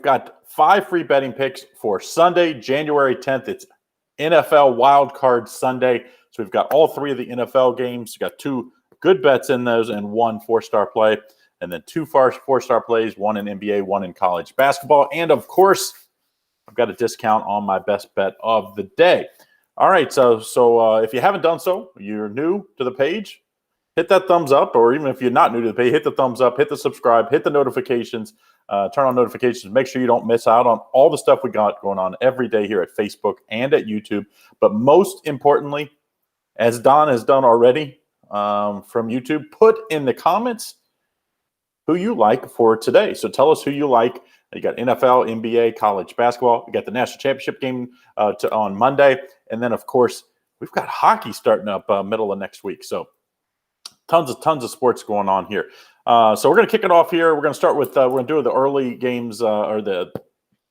got 5 free betting picks for Sunday, January 10th. It's NFL Wildcard Sunday. So we've got all 3 of the NFL games. We've got 2 good bets in those and 1 4-star play. And then 2 4-star plays, 1 in NBA, 1 in college basketball. And, of course, I've got a discount on my best bet of the day. All right, so if you haven't done so, you're new to the page, hit that thumbs up, or even if you're not new to the page, hit the thumbs up, hit the subscribe, hit the notifications, turn on notifications, make sure you don't miss out on all the stuff we got going on every day here at Facebook and at YouTube. But most importantly, as Don has done already from YouTube, put in the comments who you like for today. So tell us who you like. You got NFL, NBA, college basketball. We got the national championship game on Monday. And then, of course, we've got hockey starting up middle of next week. So tons of sports going on here. So we're going to kick it off here. We're going to start with we're going to do the early games or the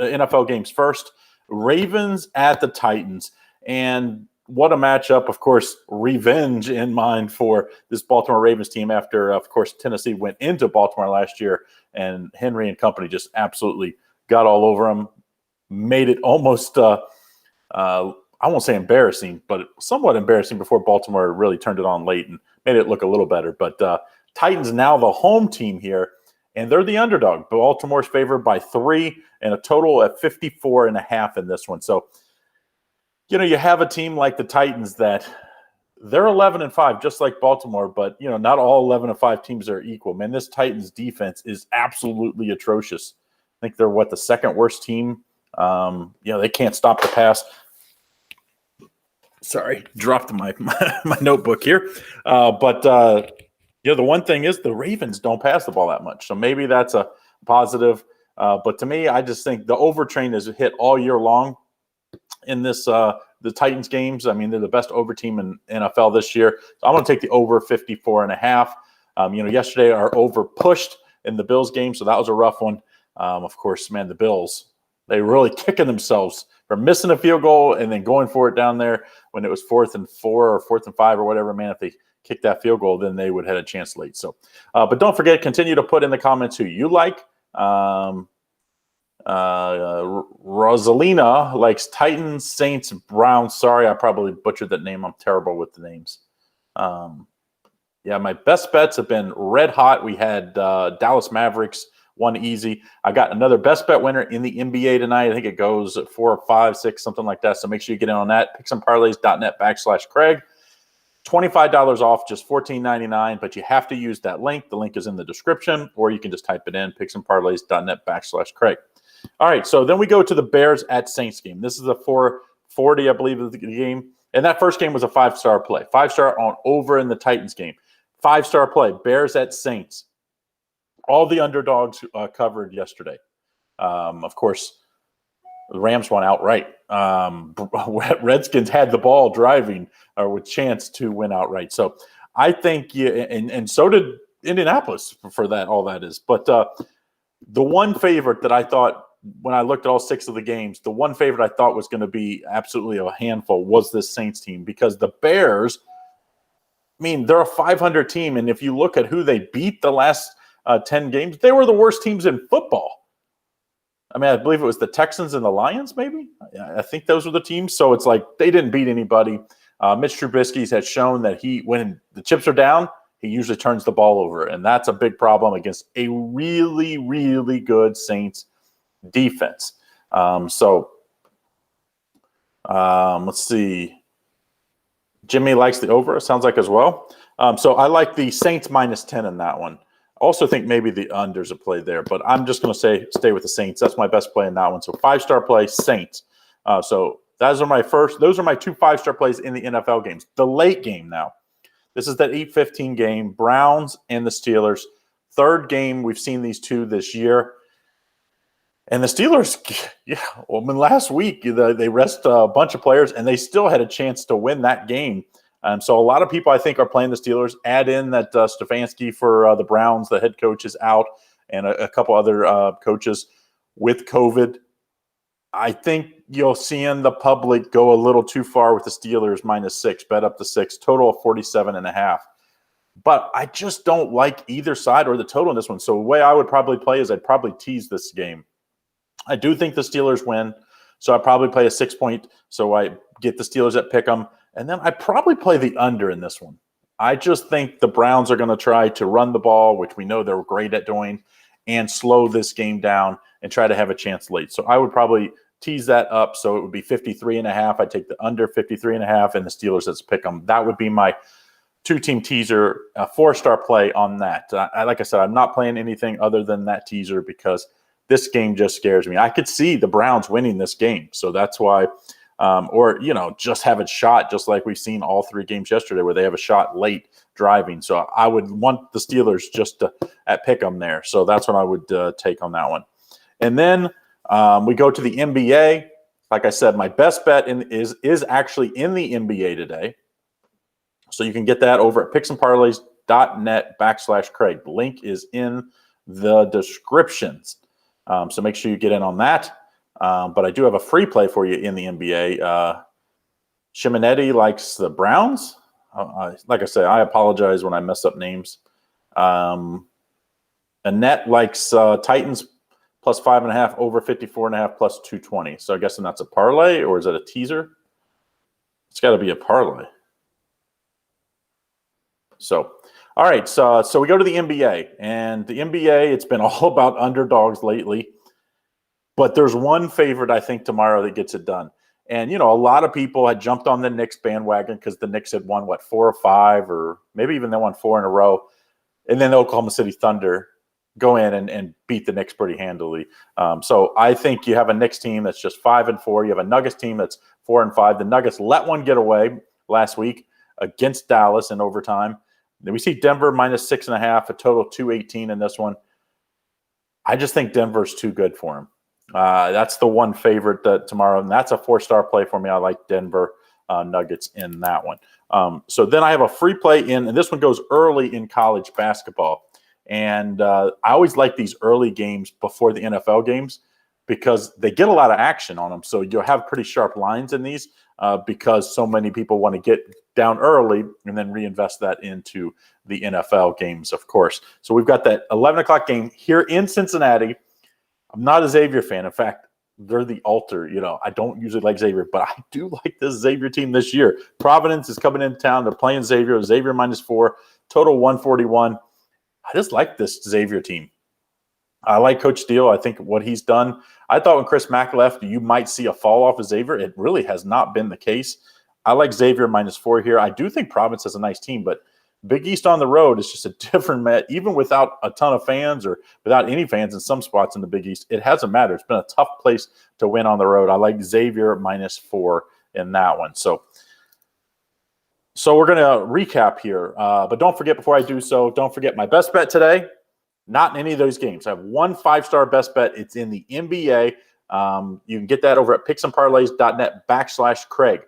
NFL games first. Ravens at the Titans. And what a matchup. Of course, revenge in mind for this Baltimore Ravens team after, of course, Tennessee went into Baltimore last year and Henry and company just absolutely got all over them, made it almost, I won't say embarrassing, but somewhat embarrassing before Baltimore really turned it on late and made it look a little better. But Titans now the home team here, and they're the underdog. Baltimore's favored by 3 and a total at 54.5 in this one. So, you know, you have a team like the Titans that they're 11-5, just like Baltimore, but, you know, not all 11-5 teams are equal. Man, this Titans defense is absolutely atrocious. I think they're, the second worst team. You know, they can't stop the pass. Sorry, dropped my notebook here. But you know, the one thing is the Ravens don't pass the ball that much. So maybe that's a positive. But to me, I just think the overtrain is hit all year long in this the Titans games. I mean, they're the best over team in NFL this year. So I'm going to take the over 54.5. You know, yesterday our over pushed in the Bills game, so that was a rough one. Of course, man, the Bills, they really kicking themselves for missing a field goal and then going for it down there when it was 4th and 4 or 4th and 5 or whatever. Man, if they kicked that field goal, then they would have had a chance late. So, but don't forget, continue to put in the comments who you like. Rosalina likes Titans, Saints, Browns. Sorry, I probably butchered that name. I'm terrible with the names. Yeah, my best bets have been red hot. We had Dallas Mavericks, one easy. I got another best bet winner in the NBA tonight. I think it goes at 4 or 5, 6, something like that. So make sure you get in on that. PicksandParlays.net/Craig. $25 off, just $14.99, but you have to use that link. The link is in the description, or you can just type it in, PicksandParlays.net/Craig. All right, so then we go to the Bears at Saints game. This is a 440, I believe, of the game. And that first game was a 5-star play. 5-star on over in the Titans game. 5-star play, Bears at Saints. All the underdogs covered yesterday. Of course, the Rams won outright. Redskins had the ball driving with chance to win outright. So I think, and so did Indianapolis for that, all that is. But the one favorite that I thought, when I looked at all 6 of the games, the one favorite I thought was going to be absolutely a handful was this Saints team, because the Bears, I mean, they're a 500 team, and if you look at who they beat the last 10 games, they were the worst teams in football. I mean, I believe it was the Texans and the Lions, maybe. I think those were the teams. So it's like they didn't beat anybody. Mitch Trubisky has shown that when the chips are down, he usually turns the ball over, and that's a big problem against a really, really good Saints defense. Let's see. Jimmy likes the over, it sounds like, as well. So I like the Saints -10 in that one. I also think maybe the unders a play there, but I'm just going to stay with the Saints. That's my best play in that one. So 5-star play, Saints. So those are my 2 5-star plays in the NFL games. The late game now. This is that 8:15 game, Browns and the Steelers. Third game, we've seen these two this year. And the Steelers, last week, they rest a bunch of players, and they still had a chance to win that game. So a lot of people, I think, are playing the Steelers. Add in that Stefanski for the Browns, the head coach, is out, and a couple other coaches with COVID. I think you'll see in the public go a little too far with the Steelers -6, bet up to 6, total of 47.5. But I just don't like either side or the total in this one. So the way I would probably play is I'd probably tease this game. I do think the Steelers win, so I probably play a 6 point. So I get the Steelers at pick'em, and then I probably play the under in this one. I just think the Browns are going to try to run the ball, which we know they're great at doing, and slow this game down and try to have a chance late. So I would probably tease that up. So it would be 53.5. I'd take the under 53.5 and the Steelers as pick'em. That would be my two-team teaser, a 4-star play on that. Like I said, I'm not playing anything other than that teaser because this game just scares me. I could see the Browns winning this game. So that's why, just have a shot, just like we've seen all 3 games yesterday where they have a shot late driving. So I would want the Steelers just at pick 'em there. So that's what I would take on that one. And then we go to the NBA. Like I said, my best bet is actually in the NBA today. So you can get that over at picksandparlays.net/Craig. The link is in the descriptions. So make sure you get in on that. But I do have a free play for you in the NBA. Shimonetti likes the Browns. Like I said, I apologize when I mess up names. Annette likes Titans plus 5.5 over 54.5 plus 220. So I guess that's a parlay, or is it a teaser? It's got to be a parlay. So, all right. So we go to the NBA, and the NBA, it's been all about underdogs lately. But there's one favorite, I think, tomorrow that gets it done. And, a lot of people had jumped on the Knicks bandwagon because the Knicks had won, 4 or 5, or maybe even they won 4 in a row. And then the Oklahoma City Thunder go in and beat the Knicks pretty handily. So I think you have a Knicks team that's just 5-4. You have a Nuggets team that's 4-5. The Nuggets let one get away last week against Dallas in overtime. Then we see Denver minus 6.5, a total 218 in this one. I just think Denver's too good for him. That's the one favorite tomorrow, and that's a 4-star play for me. I like Denver Nuggets in that one. So then I have a free play and this one goes early in college basketball. And I always like these early games before the NFL games because they get a lot of action on them. So you'll have pretty sharp lines in these because so many people want to get down early and then reinvest that into the NFL games, of course. So we've got that 11 o'clock game here in Cincinnati. I'm not a Xavier fan. In fact, they're the altar. I don't usually like Xavier, but I do like this Xavier team this year. Providence is coming into town. They're playing Xavier. Xavier minus 4, total 141. I just like this Xavier team. I like Coach Steele. I think what he's done. I thought when Chris Mack left, you might see a fall off of Xavier. It really has not been the case. I like Xavier minus 4 here. I do think Providence has a nice team, but Big East on the road is just a different match. Even without a ton of fans or without any fans in some spots in the Big East, it hasn't mattered. It's been a tough place to win on the road. I like Xavier minus 4 in that one. So we're going to recap here. But don't forget, before I do so, don't forget my best bet today. Not in any of those games. I have one 5-star best bet. It's in the NBA. You can get that over at picksandparlays.net/Craig.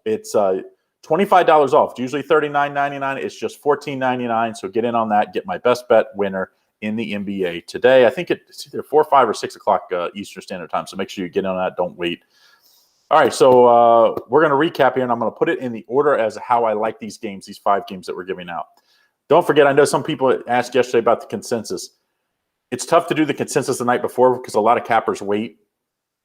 It's $25 off. It's usually $39.99. It's just $14.99. So get in on that. Get my best bet winner in the NBA today. I think it's either 4, 5, or 6 o'clock Eastern Standard Time. So make sure you get on that. Don't wait. All right, so we're going to recap here, and I'm going to put it in the order as how I like these games, these 5 games that we're giving out. Don't forget, I know some people asked yesterday about the consensus. It's tough to do the consensus the night before because a lot of cappers wait.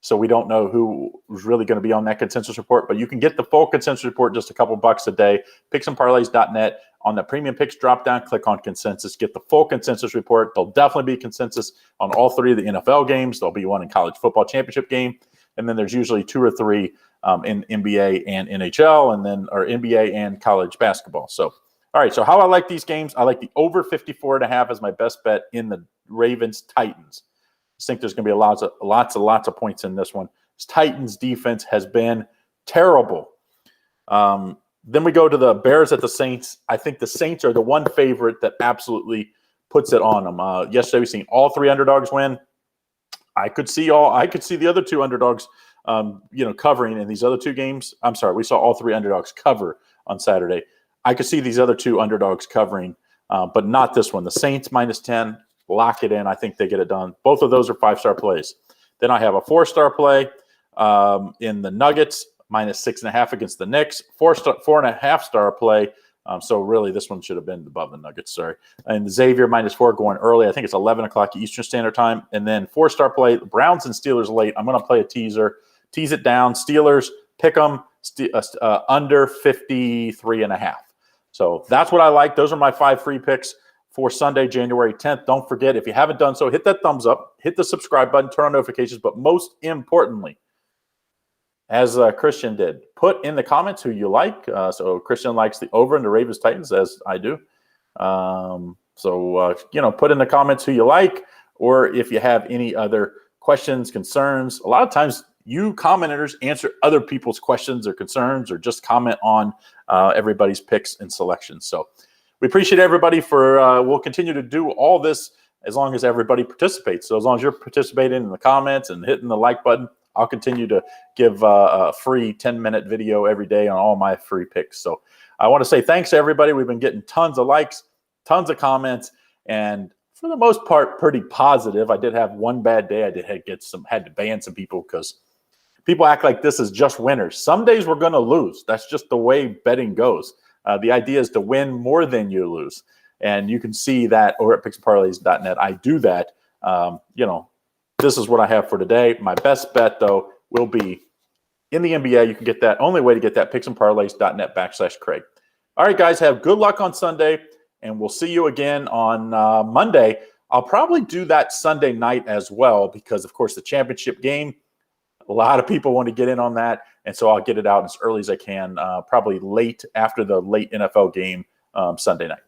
So we don't know who's really going to be on that consensus report. But you can get the full consensus report just a couple bucks a day. Picksandparlays.net. On the premium picks drop down, click on consensus. Get the full consensus report. There'll definitely be consensus on all 3 of the NFL games. There'll be one in college football championship game. And then there's usually 2 or 3 in NBA and NHL, or NBA and college basketball. So, all right, so how I like these games, I like the over 54.5 as my best bet in the Ravens-Titans. I think there's going to be lots of points in this one. This Titans defense has been terrible. Then we go to the Bears at the Saints. I think the Saints are the one favorite that absolutely puts it on them. Yesterday we've seen all 3 underdogs win. I could see the other 2 underdogs, covering in these other 2 games. I'm sorry, we saw all 3 underdogs cover on Saturday. I could see these other 2 underdogs covering, but not this one. The Saints minus 10, lock it in. I think they get it done. Both of those are 5-star plays. Then I have a 4-star play in the Nuggets minus 6.5 against the Knicks. 4.5-star play So really, this one should have been above the Nuggets. Sorry. And Xavier -4 going early. I think it's 11 o'clock Eastern Standard Time. And then 4-star play, Browns and Steelers late. I'm going to play a teaser. Tease it down. Steelers, pick them under 53.5. So that's what I like. Those are my 5 free picks for Sunday, January 10th. Don't forget, if you haven't done so, hit that thumbs up, hit the subscribe button, turn on notifications. But most importantly, as Christian did, put in the comments who you like. So Christian likes the over and the Ravens Titans, as I do. Put in the comments who you like, or if you have any other questions, concerns. A lot of times you commenters answer other people's questions or concerns, or just comment on everybody's picks and selections. So we appreciate everybody for, we'll continue to do all this as long as everybody participates. So as long as you're participating in the comments and hitting the like button, I'll continue to give a free 10-minute video every day on all my free picks. So I want to say thanks to everybody. We've been getting tons of likes, tons of comments, and for the most part, pretty positive. I did have one bad day. Had to ban some people because people act like this is just winners. Some days we're going to lose. That's just the way betting goes. The idea is to win more than you lose. And you can see that over at picksandparlays.net. I do that. This is what I have for today. My best bet, though, will be in the NBA. You can get that. Only way to get that, picksandparlays.net/Craig. All right, guys, have good luck on Sunday, and we'll see you again on Monday. I'll probably do that Sunday night as well because, of course, the championship game, a lot of people want to get in on that, and so I'll get it out as early as I can, probably late after the late NFL game Sunday night.